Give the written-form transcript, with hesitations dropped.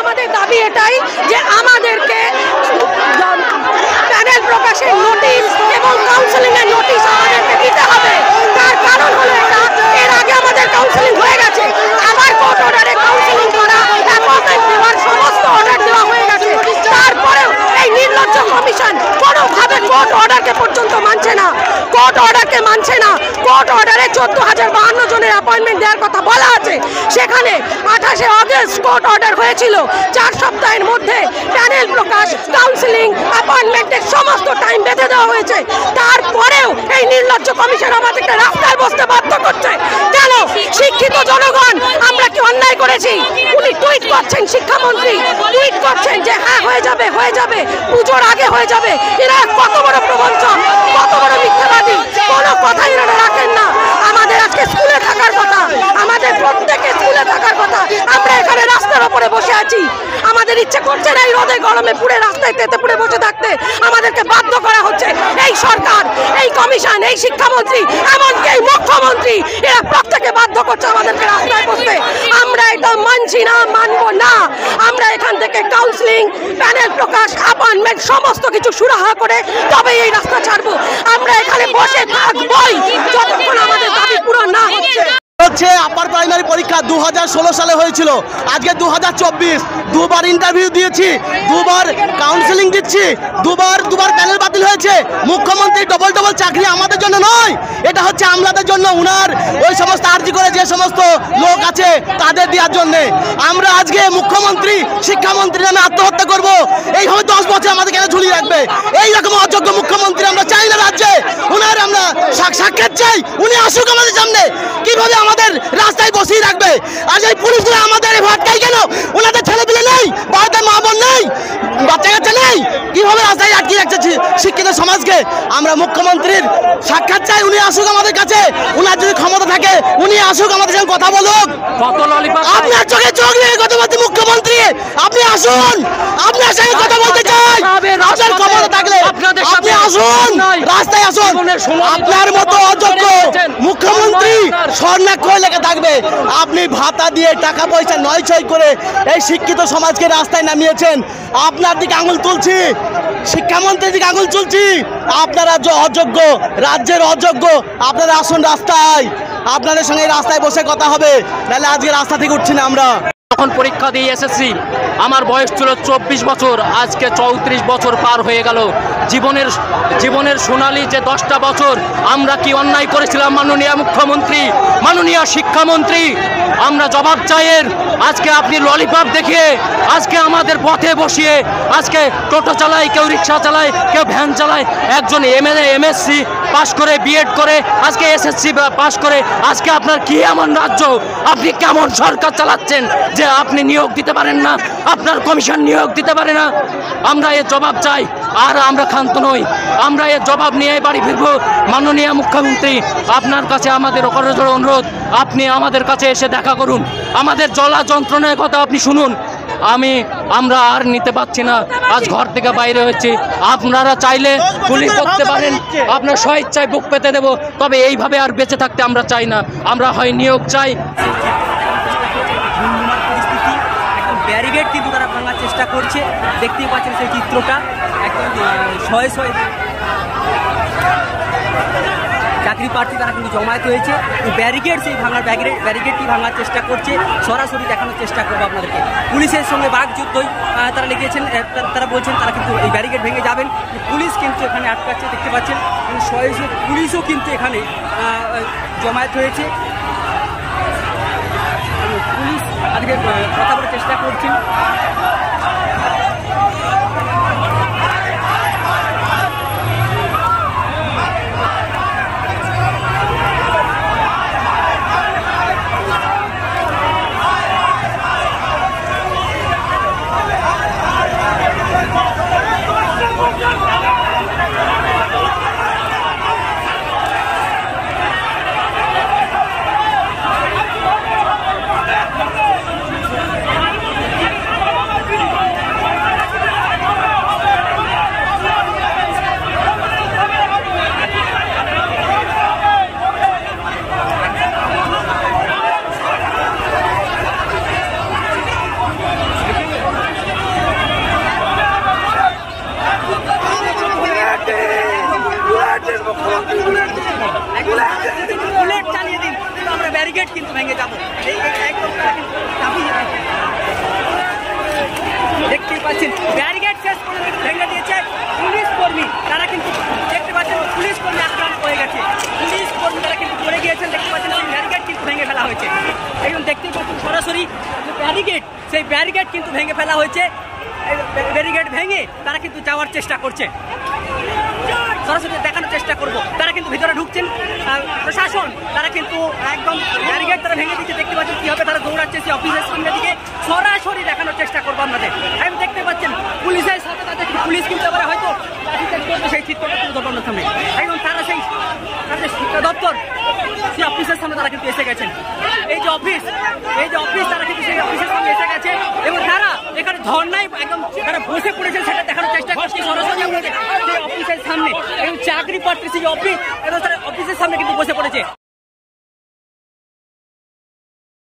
আমাদের দাবি এটাই যে আমাদেরকে প্যানেল প্রকাশের নোটিশ এবং কাউন্সেলিং এর নোটিশ আমাদেরকে দিতে হবে। তার কারণ হলো এটা, এর আগে আমাদের কাউন্সেলিং হয়ে গেছে, আবার কোর্ট অর্ডারে কাউন্সেলিং করা, অ্যাপয়েন্টমেন্ট দেওয়ার সমস্ত অর্ডার দেওয়া হয়ে গেছে। তারপরেও এই নির্লজ্জ কমিশন কোনোভাবে কোর্ট অর্ডারকে পর্যন্ত মানছে না, কোর্ট অর্ডারকে মানছে না। কোর্ট অর্ডারে 14,052 জনের অ্যাপয়েন্টমেন্ট দেওয়ার কথা বলা আছে, সেখানে 28শে অগস্ট কোর্ট অর্ডার হয়েছিল 4 সপ্তাহের মধ্যে প্যানেল প্রকাশ, কাউন্সেলিং, অ্যাপয়েন্টমেন্টের সমস্ত টাইম বেঁধে দেওয়া হয়েছে। তারপরেও এই নির্লজ্জ কমিশন আমাদেরকে রাস্তায় বসতে বাধ্য করছে কেন? শিক্ষিত জনগণ আমরা কি অন্যায় করেছি? উনি টুইট করছেন, শিক্ষামন্ত্রী টুইট করছেন যে হ্যাঁ হয়ে যাবে, হয়ে যাবে, পুজোর আগে হয়ে যাবে। এরা কত বড় প্রবঞ্চক, কত বড় মিথ্যাবাদী, কোনো কথাই এরা রাখেন না। আমাদের আজকে স্কুলে থাকার কথা, আমাদের প্রত্যেকে স্কুলে থাকার কথা, আমরা এখানে রাস্তার উপরে বসে আছি। আমাদের ইচ্ছে করছে না এই রোদে গরমে পুড়ে রাস্তায় তেতে পুড়ে বসে থাকতে, আমাদেরকে বাধ্য করা হচ্ছে। এই সরকার, এই কমিশন, এই শিক্ষামন্ত্রী, এমনকি এই মুখ্যমন্ত্রী, এরা প্রত্যেকে বাধ্য করছে আমাদেরকে রাস্তায় বসতে। আমরা এটা মানছি না, মানবো না। আমরা এখান থেকে কাউন্সেলিং, প্যানেল প্রকাশ, অ্যাপয়েন্টমেন্ট সমস্ত কিছু সুরাহা করে তবে এই রাস্তা ছাড়বো। আমরা এখানে বসে থাকবোই যতক্ষণ আমাদের দাবি পূরণ না হচ্ছে। আপার প্রাইমারি পরীক্ষা 2016 সালে হয়েছিল, আজকে 2024, দুবার ইন্টারভিউ দিয়েছি, দুবার কাউন্সেলিং দিচ্ছি, দুবার প্যানেল বাতিল হয়েছে। মুখ্যমন্ত্রী ডবল চাকরি আমাদের জন্য নয়, এটা হচ্ছে আমলাদের জন্য, উনার ওই সমস্ত আর্জি করে যে সমস্ত লোক আছে তাদের দেওয়ার জন্য। আমরা আজকে মুখ্যমন্ত্রী, শিক্ষামন্ত্রী নামে আত্মহত্যা করবো, এইভাবে 10 বছর আমাদের কেন ঝুলিয়ে রাখবে? এইরকম অযোগ্য মুখ্যমন্ত্রী আমরা চাই না রাজ্যে। উনার আমরা সাক্ষাৎ চাই, উনি আসুক আমাদের সামনে। কিভাবে আমাদের রাস্তায় বসিয়ে রাখবে? আর এই পুলিশরা আমাদের ভটকাই কেন? ওনাদের ছেলেপিলে নেই, বাড়িতে মা বোন নেই, বাচ্চা কাচ্চা নেই, কিভাবে রাস্তায় আটকে রাখছে শিক্ষিত সমাজকে? আমরা মুখ্যমন্ত্রীর সাক্ষাৎ চাই, উনি আসুক আমাদের কাছে। উনার যদি ক্ষমতা থাকে উনি আসুক, আমাদের সঙ্গে কথা বলুক। আপনার চোখে চোখ রেখে কথা বলছি মুখ্যমন্ত্রী, আপনি আসুন, আপনার সঙ্গে কথা বলতে চাই। আপনার ক্ষমতা থাকলে আপনি আসুন, রাস্তায় আসুন। আপনার মতো অযোগ্য মুখ্যমন্ত্রী স্বর্ণাক্ষরে লেখা থাকবে। আপনি ভাতা দিয়ে টাকা পয়সা নয় করে এই শিক্ষিত সমাজকে রাস্তায় নামিয়েছেন। আপনার দিকে আঙুল তুলছি, শিক্ষামন্ত্রীর দিকে আঙুল তুলছি। আপনারা যে অযোগ্য, রাজ্যের অযোগ্য, আপনারা আসুন রাস্তায়, আপনাদের সঙ্গে রাস্তায় বসে কথা হবে, নাহলে আজকে রাস্তা থেকে উঠছি না আমরা। যখন পরীক্ষা দিয়ে এসেছি আমার বয়স ছিল 24 বছর, আজকে 34 বছর পার হয়ে গেল। জীবনের সোনালী যে 10টা বছর আমরা কি অন্যায় করেছিলাম মাননীয় মুখ্যমন্ত্রী, মাননীয় শিক্ষামন্ত্রী? আমরা জবাব চাইয়ের। আজকে আপনি ললিপপ দেখিয়ে আজকে আমাদের পথে বসিয়ে আজকে টোটো চালায়, কেউ রিক্সা চালায়, কেউ ভ্যান চালায়। একজন এমএসসি পাশ করে, বিএড করে, আজকে এসএসসি পাশ করে, আজকে আপনার কি এমন রাজ্য? আপনি কেমন সরকার চালাচ্ছেন যে আপনি নিয়োগ দিতে পারেন না, আপনার কমিশন নিয়োগ দিতে পারে না? আমরা এর জবাব চাই, আর আমরা ক্ষান্ত নই। আমরা এর জবাব নিয়ে বাড়ি ফিরবো। মাননীয় মুখ্যমন্ত্রী, আপনার কাছে আমাদের করজোড়ে অনুরোধ, আপনি আমাদের কাছে এসে দেখা করুন, আমাদের জ্বলা যন্ত্রণার কথা আপনি শুনুন। আমরা আর নিতে পারছি না, আজ ঘর থেকে বাইরে হচ্ছে। আপনারা চাইলে গুলি করতে পারেন, আপনার স্বেচ্ছায় বুক পেতে দেব, তবে এইভাবে আর বেঁচে থাকতে আমরা চাই না। আমরা হয় নিয়োগ চাই। ব্যারিকেড কিন্তু তারা ভাঙার চেষ্টা করছে, দেখতেই পাচ্ছেন সেই চিত্রটা। একদম শয়ে চাকরি প্রার্থী তারা কিন্তু জমায়েত হয়েছে, ব্যারিকেড সেই ব্যারিকেডটি ভাঙার চেষ্টা করছে। সরাসরি দেখানোর চেষ্টা করবো আপনাদেরকে। পুলিশের সঙ্গে বাকযুদ্ধই তারা লেগেছেন, তারা বলছেন তারা কিন্তু এই ব্যারিকেড ভেঙে যাবেন। পুলিশ কিন্তু এখানে আটকাচ্ছে, দেখতে পাচ্ছেন শয়ে পুলিশও কিন্তু এখানে জমায়েত হয়েছে। পুলিশ আজকে কথা বলার চেষ্টা করছেন। পাচ্ছেন ব্যারিকেড শেষ করে ভেঙে দিয়েছে পুলিশ কর্মী, তারা কিন্তু দেখতে পাচ্ছেন পুলিশ কর্মী আক্রান্ত হয়ে গেছে, পুলিশ কর্মী তারা কিন্তু পড়ে গিয়েছেন, দেখতে পাচ্ছেন সেই ব্যারিকেড কিন্তু ভেঙে ফেলা হয়েছে। একদম দেখতেই পাচ্ছেন সরাসরি ব্যারিকেড, সেই ব্যারিকেড কিন্তু ভেঙে ফেলা হয়েছে, ব্যারিকেড ভেঙে তারা কিন্তু যাওয়ার চেষ্টা করছে। সরাসরি দেখানোর চেষ্টা করব, তারা কিন্তু ভিতরে ঢুকছেন, প্রশাসন তারা কিন্তু একদম ব্যারিকেড তারা ভেঙে দিচ্ছে, দেখতে পাচ্ছেন কীভাবে তারা দৌড়াচ্ছে সেই অফিসের সামনে দিকে, সরাসরি দেখানোর চেষ্টা করবো আপনাদের। এখন দেখতে পাচ্ছেন পুলিশের সাথে সাথে পুলিশ কিন্তু আবার হয়তো সেই চিত্রটা তুলে ধরবার সামনে, এখন তারা সেই শিক্ষা দপ্তর সেই অফিসের সামনে তারা কিন্তু এসে গেছেন, এই যে অফিস তারা কিন্তু সেই অফিসের সামনে এসে গেছে এবং তারা এখানে ধর্নায় একদম তারা বসে পড়েছেন সেটা দেখানোর চেষ্টা করছে সরাসরি সেই অফিসের সামনে এবং চাকরি প্রার্থী সেই অফিস এবং তারা অফিসের সামনে কিন্তু বসে পড়েছে।